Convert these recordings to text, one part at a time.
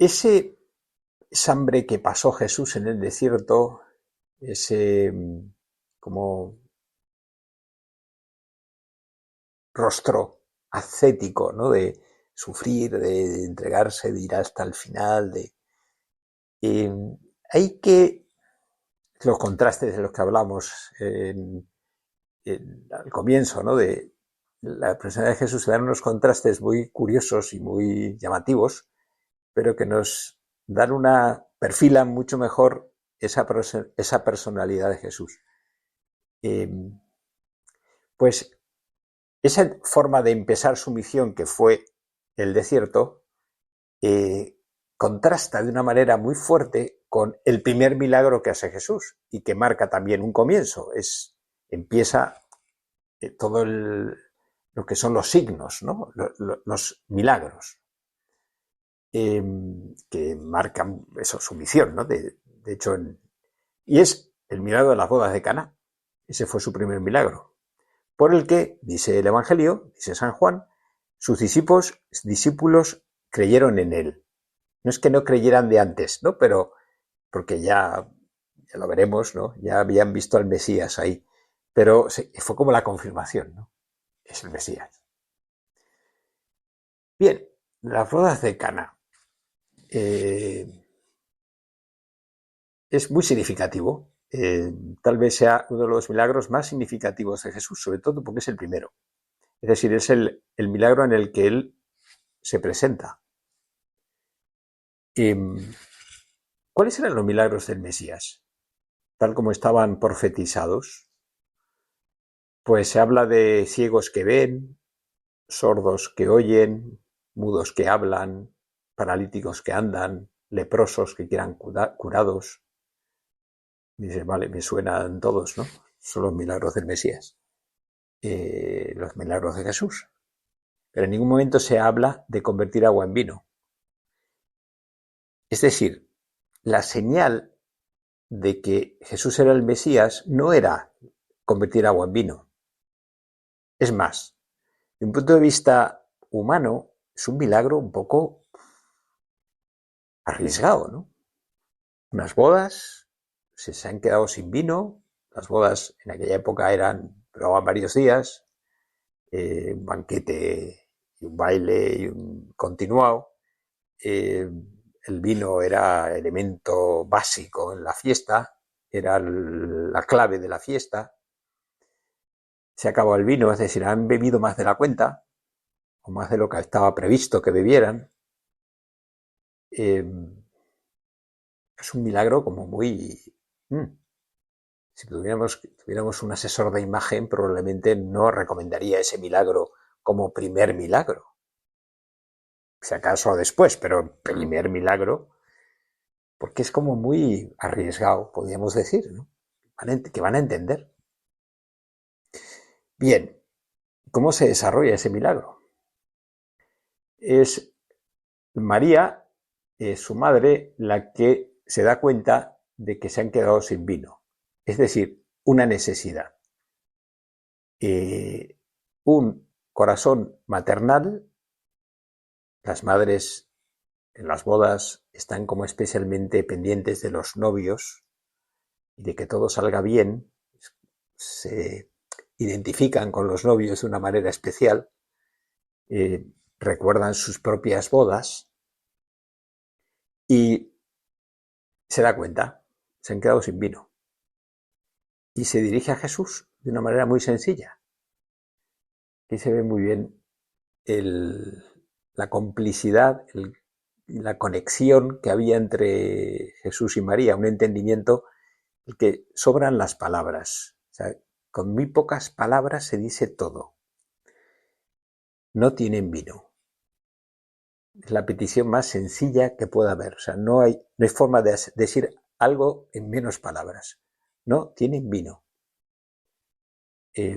esa hambre que pasó Jesús en el desierto, ese como rostro ascético, ¿no? De sufrir, de entregarse, de ir hasta el final, eh, hay que los contrastes de los que hablamos al comienzo, ¿no? De la personalidad de Jesús se dan unos contrastes muy curiosos y muy llamativos, pero que nos dan perfilan mucho mejor esa personalidad de Jesús. Eh, pues esa forma de empezar su misión, que fue el desierto, contrasta de una manera muy fuerte con el primer milagro que hace Jesús y que marca también un comienzo. Empieza todo lo que son los signos, ¿no? Los milagros, que marcan eso, su misión, ¿no? De hecho, y es el milagro de las bodas de Caná. Ese fue su primer milagro, por el que, dice el Evangelio, dice San Juan, sus discípulos creyeron en él. No es que no creyeran de antes, ¿no? Pero porque ya lo veremos, ¿no? Ya habían visto al Mesías ahí. Pero fue como la confirmación, ¿no? Es el Mesías. Bien, las bodas de Cana. Es muy significativo. Tal vez sea uno de los milagros más significativos de Jesús, sobre todo porque es el primero. Es decir, es el milagro en el que Él se presenta. ¿Cuáles eran los milagros del Mesías? Tal como estaban profetizados. Pues se habla de ciegos que ven, sordos que oyen, mudos que hablan, paralíticos que andan, leprosos que quieran curados. Dice, vale, me suenan todos, ¿no? Son los milagros del Mesías, los milagros de Jesús. Pero en ningún momento se habla de convertir agua en vino. Es decir, la señal de que Jesús era el Mesías no era convertir agua en vino. Es más, de un punto de vista humano, es un milagro un poco arriesgado, ¿no? Unas bodas se han quedado sin vino. Las bodas en aquella época duraban varios días, un banquete y un baile y un continuado. El vino era elemento básico en la fiesta, era la clave de la fiesta. Se acabó el vino, es decir, han bebido más de la cuenta, o más de lo que estaba previsto que bebieran. Es un milagro como muy... Si tuviéramos un asesor de imagen, probablemente no recomendaría ese milagro como primer milagro. Si acaso después, pero primer milagro, porque es como muy arriesgado, podríamos decir, ¿no? Que van a entender. Bien, ¿cómo se desarrolla ese milagro? Es María, su madre, la que se da cuenta de que se han quedado sin vino. Es decir, una necesidad. Un corazón maternal. Las madres en las bodas están como especialmente pendientes de los novios y de que todo salga bien. Se identifican con los novios de una manera especial, recuerdan sus propias bodas y se da cuenta, se han quedado sin vino. Y se dirige a Jesús de una manera muy sencilla. Aquí se ve muy bien la complicidad, la conexión que había entre Jesús y María, un entendimiento en el que sobran las palabras. O sea, con muy pocas palabras se dice todo. No tienen vino. Es la petición más sencilla que pueda haber. O sea, no hay forma de decir algo en menos palabras. No tienen vino. Y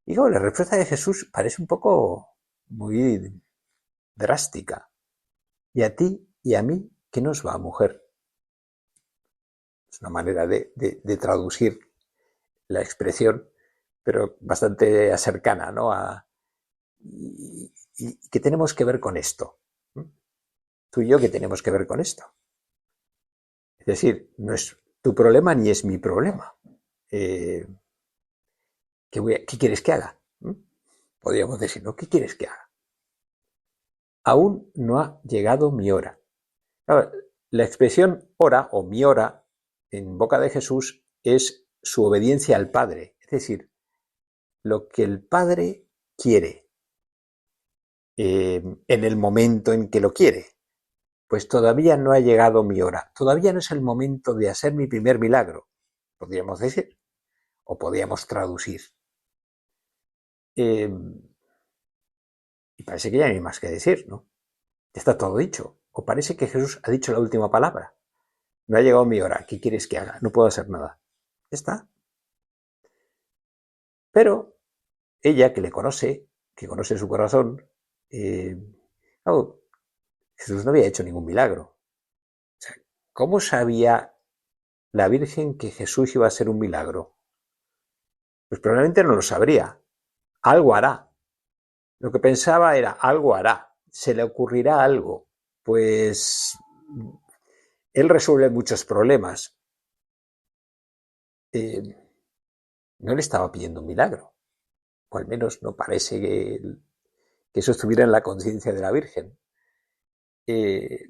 la respuesta de Jesús parece un poco muy drástica. ¿Y a ti y a mí qué nos va, mujer? Es una manera de traducir la expresión, pero bastante cercana, ¿no? ¿Y qué tenemos que ver con esto? tú y yo, ¿qué tenemos que ver con esto? Es decir, no es tu problema ni es mi problema. ¿Qué quieres que haga? Podríamos decir, ¿no? ¿Qué quieres que haga? Aún no ha llegado mi hora. Claro, la expresión hora o mi hora en boca de Jesús es su obediencia al Padre, es decir, lo que el Padre quiere en el momento en que lo quiere. Pues todavía no ha llegado mi hora, todavía no es el momento de hacer mi primer milagro, podríamos decir, o podríamos traducir. Y parece que ya no hay más que decir, ¿no? Ya está todo dicho. O parece que Jesús ha dicho la última palabra. No ha llegado mi hora, ¿qué quieres que haga? No puedo hacer nada. Ya está. Pero ella, que le conoce, que conoce su corazón, claro, Jesús no había hecho ningún milagro. O sea, ¿cómo sabía la Virgen que Jesús iba a hacer un milagro? Pues probablemente no lo sabría. Algo hará. Lo que pensaba era, algo hará. Se le ocurrirá algo. Pues él resuelve muchos problemas. No le estaba pidiendo un milagro. O al menos no parece que eso estuviera en la conciencia de la Virgen. Le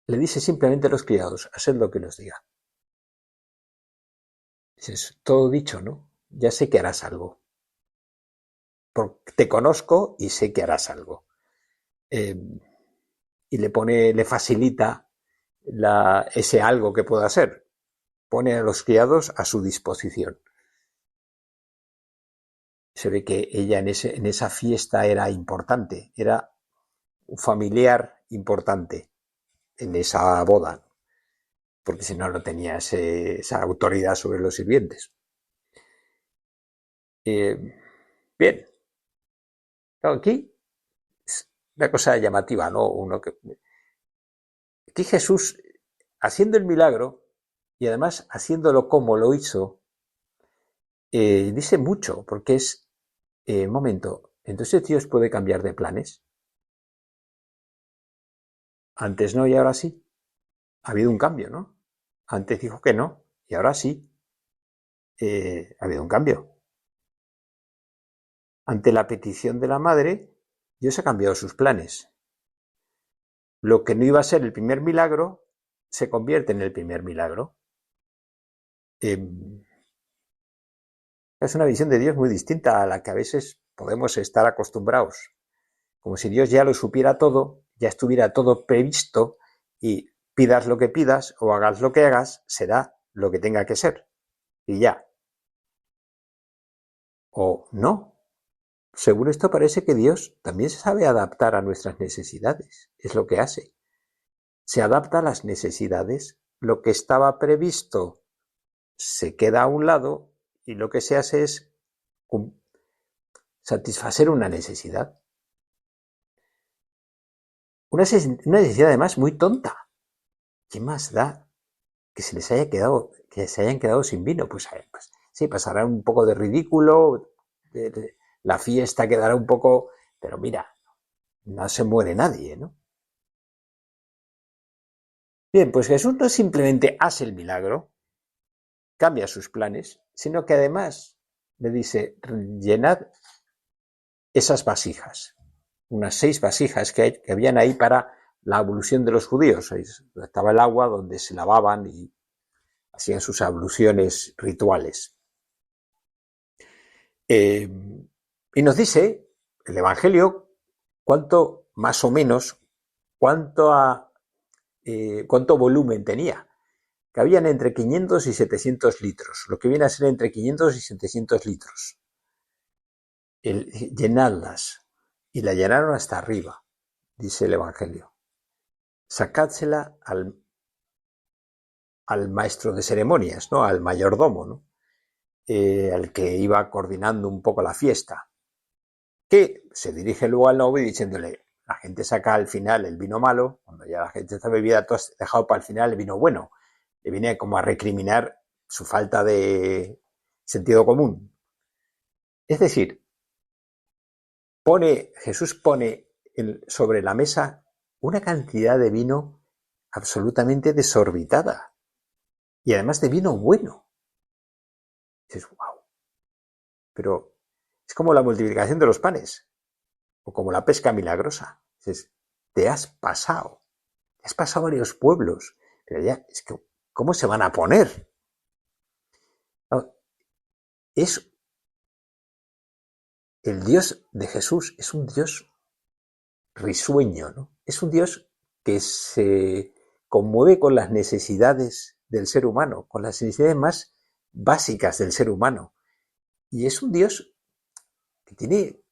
dice simplemente a los criados, haced lo que os diga. Dices, todo dicho, ¿no? Ya sé que harás algo. Porque te conozco y sé que harás algo. Y le facilita ese algo que pueda hacer. Pone a los criados a su disposición. Se ve que ella en esa fiesta era importante, era un familiar importante en esa boda, porque si no, no tenía esa autoridad sobre los sirvientes. Bien, claro, aquí es una cosa llamativa, ¿no? Aquí Jesús, haciendo el milagro y además haciéndolo como lo hizo, dice mucho, porque es, un momento, entonces Dios puede cambiar de planes. Antes no y ahora sí. Ha habido un cambio, ¿no? Antes dijo que no y ahora sí. Ha habido un cambio. Ante la petición de la madre, Dios ha cambiado sus planes. Lo que no iba a ser el primer milagro se convierte en el primer milagro. Es una visión de Dios muy distinta a la que a veces podemos estar acostumbrados. Como si Dios ya lo supiera todo, ya estuviera todo previsto y pidas lo que pidas o hagas lo que hagas, será lo que tenga que ser. Y ya. O no. Según esto parece que Dios también se sabe adaptar a nuestras necesidades. Es lo que hace. Se adapta a las necesidades. Lo que estaba previsto se queda a un lado y lo que se hace es satisfacer una necesidad. Una necesidad además muy tonta. ¿Qué más da que se hayan quedado sin vino? Pues sí, pasará un poco de ridículo, la fiesta quedará un poco, pero mira, no se muere nadie, ¿no? Bien, pues Jesús no simplemente hace el milagro, cambia sus planes, sino que además le dice, llenad esas vasijas, unas 6 vasijas que habían ahí para la ablución de los judíos. Ahí estaba el agua donde se lavaban y hacían sus abluciones rituales. Y nos dice el Evangelio cuánto, más o menos, cuánto volumen tenía. Que habían entre 500 y 700 litros, lo que viene a ser entre 500 y 700 litros. Llenadlas, y la llenaron hasta arriba, dice el Evangelio. Sacádsela al maestro de ceremonias, ¿no? Al mayordomo, ¿no? Al que iba coordinando un poco la fiesta, que se dirige luego al novio diciéndole, la gente saca al final el vino malo, cuando ya la gente está bebida, tú has dejado para el final el vino bueno. Le viene como a recriminar su falta de sentido común. Es decir, Jesús pone sobre la mesa una cantidad de vino absolutamente desorbitada. Y además de vino bueno. Y dices, wow. Pero es como la multiplicación de los panes. O como la pesca milagrosa. Dices, te has pasado. Te has pasado varios pueblos. Pero ya, es que, ¿cómo se van a poner? No, es el Dios de Jesús, es un Dios risueño, ¿no? Es un Dios que se conmueve con las necesidades del ser humano, con las necesidades más básicas del ser humano. Y es un Dios que tiene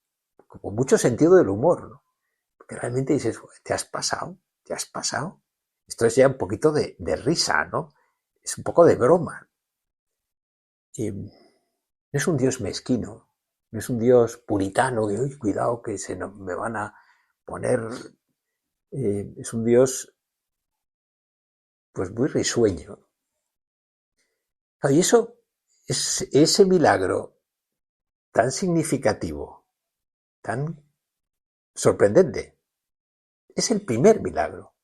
como mucho sentido del humor, ¿no? Porque realmente dices, te has pasado, te has pasado. Esto es ya un poquito de risa, ¿no? Es un poco de broma. Y no es un Dios mezquino, no es un Dios puritano que, uy, cuidado, que me van a poner. Es un Dios, pues, muy risueño. Y eso, ese milagro tan significativo, tan sorprendente, es el primer milagro.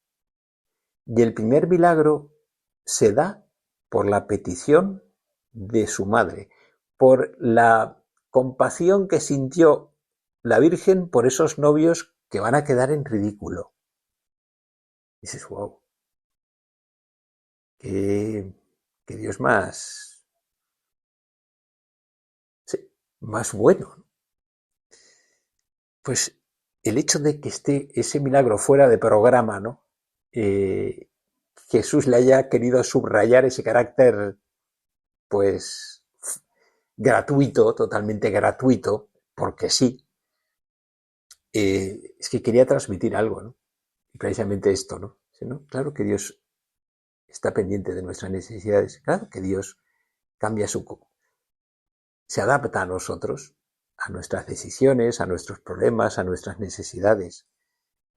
Y el primer milagro se da por la petición de su madre, por la compasión que sintió la Virgen por esos novios que van a quedar en ridículo. Y dices, wow, qué Dios más, sí, más bueno. Pues el hecho de que esté ese milagro fuera de programa, ¿no? Eh, Jesús le haya querido subrayar ese carácter, pues, gratuito, totalmente gratuito, porque sí, es que quería transmitir algo, ¿no? Y precisamente esto, ¿no? ¿Sí, no? Claro que Dios está pendiente de nuestras necesidades, claro que Dios cambia se adapta a nosotros, a nuestras decisiones, a nuestros problemas, a nuestras necesidades.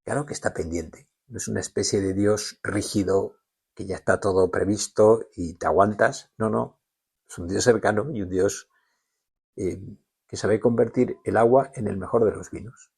Claro que está pendiente. No es una especie de Dios rígido que ya está todo previsto y te aguantas. No, no. Es un Dios cercano y un Dios que sabe convertir el agua en el mejor de los vinos.